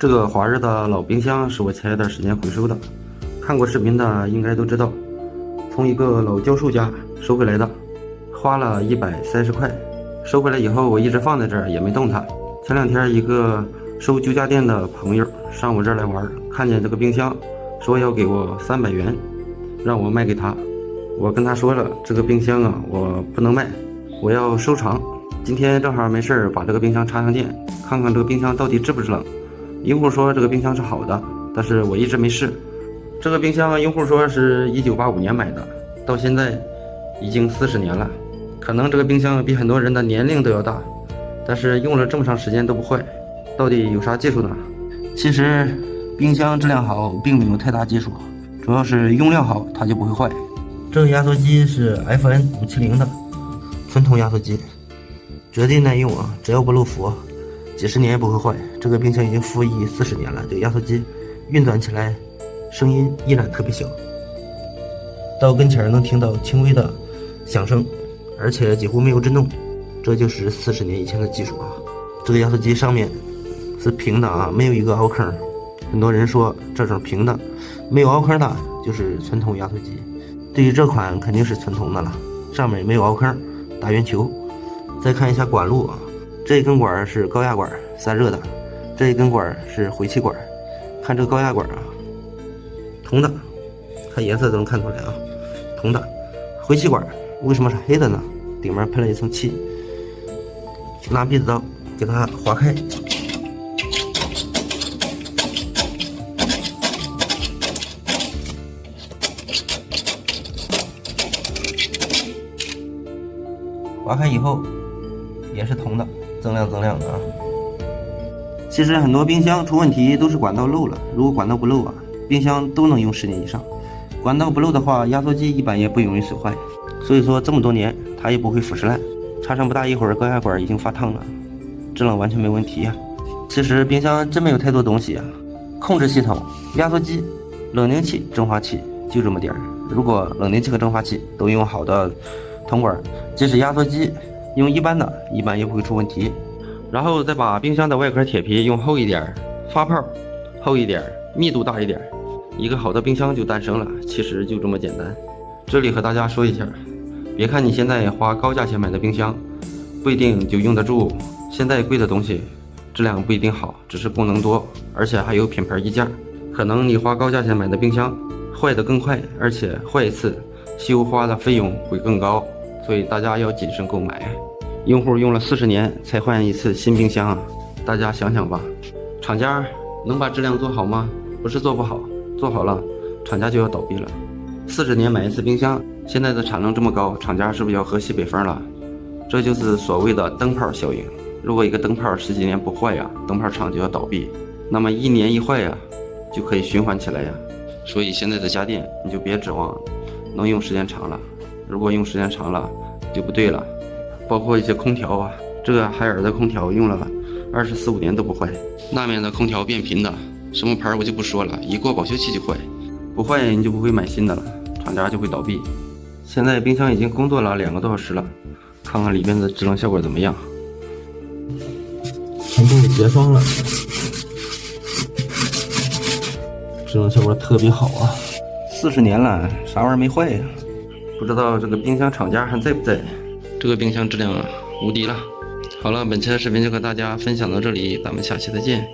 这个华日的老冰箱是我前一段时间回收的，看过视频的应该都知道，从一个老教授家收回来的，花了130块。收回来以后，我一直放在这儿也没动它。前两天一个收旧家电的朋友上我这儿来玩，看见这个冰箱，说要给我300元，让我卖给他。我跟他说了，这个冰箱啊，我不能卖，我要收藏。今天正好没事把这个冰箱插上电，看看这个冰箱到底制不制冷。用户说这个冰箱是好的，但是我一直没试。这个冰箱用户说是1985年买的，到现在已经40年了。可能这个冰箱比很多人的年龄都要大，但是用了这么长时间都不坏，到底有啥技术呢？其实冰箱质量好并没有太大技术，主要是用料好它就不会坏。这个压缩机是 FN570的纯铜压缩机，绝对耐用啊，只要不漏氟几十年也不会坏。这个冰箱已经服役40年了，这个压缩机运转起来声音依然特别小，到跟前能听到轻微的响声，而且几乎没有震动。这就是40年以前的技术啊。这个压缩机上面是平的啊，没有一个凹坑。很多人说这种平的没有凹坑的就是纯铜压缩机，对于这款肯定是纯铜的了，上面没有凹坑，大圆球。再看一下管路啊，这一根管是高压管散热的，这一根管是回气管。看这个高压管啊，铜的，看颜色都能看出来啊，铜的。回气管为什么是黑的呢？顶面喷了一层漆。拿篦子刀给它划开，划开以后也是铜的，锃亮锃亮的啊。其实很多冰箱出问题都是管道漏了，如果管道不漏啊，冰箱都能用10年以上。管道不漏的话，压缩机一般也不容易损坏，所以说这么多年它也不会腐蚀烂。插上不大一会儿，高压管已经发烫了，制冷完全没问题呀。其实冰箱真没有太多东西啊，控制系统、压缩机、冷凝器、蒸发器就这么点儿。如果冷凝器和蒸发器都用好的铜管，即使压缩机用一般的，一般也不会出问题。然后再把冰箱的外壳铁皮用厚一点，发泡厚一点，密度大一点，一个好的冰箱就诞生了。其实就这么简单。这里和大家说一下，别看你现在花高价钱买的冰箱，不一定就用得住。现在贵的东西质量不一定好，只是功能多，而且还有品牌溢价。可能你花高价钱买的冰箱坏得更快，而且坏一次修花的费用会更高，所以大家要谨慎购买。用户用了40年才换一次新冰箱啊，大家想想吧，厂家能把质量做好吗？不是做不好，做好了厂家就要倒闭了。40年买一次冰箱，现在的产能这么高，厂家是不是要喝西北风了？这就是所谓的灯泡效应。如果一个灯泡10几年不坏呀，灯泡厂就要倒闭，那么1年一坏呀，就可以循环起来呀。所以现在的家电你就别指望能用时间长了，如果用时间长了就不对了。包括一些空调啊，这个海尔的空调用了24、25年都不坏，那面的空调变频的，什么牌我就不说了，一过保修期就坏，不坏你就不会买新的了，厂家就会倒闭。现在冰箱已经工作了2个多小时了，看看里面的制冷效果怎么样。全部结霜了，制冷效果特别好啊，40年了，啥玩意儿没坏呀？不知道这个冰箱厂家还在不在？这个冰箱质量无敌了。好了，本期的视频就和大家分享到这里，咱们下期再见。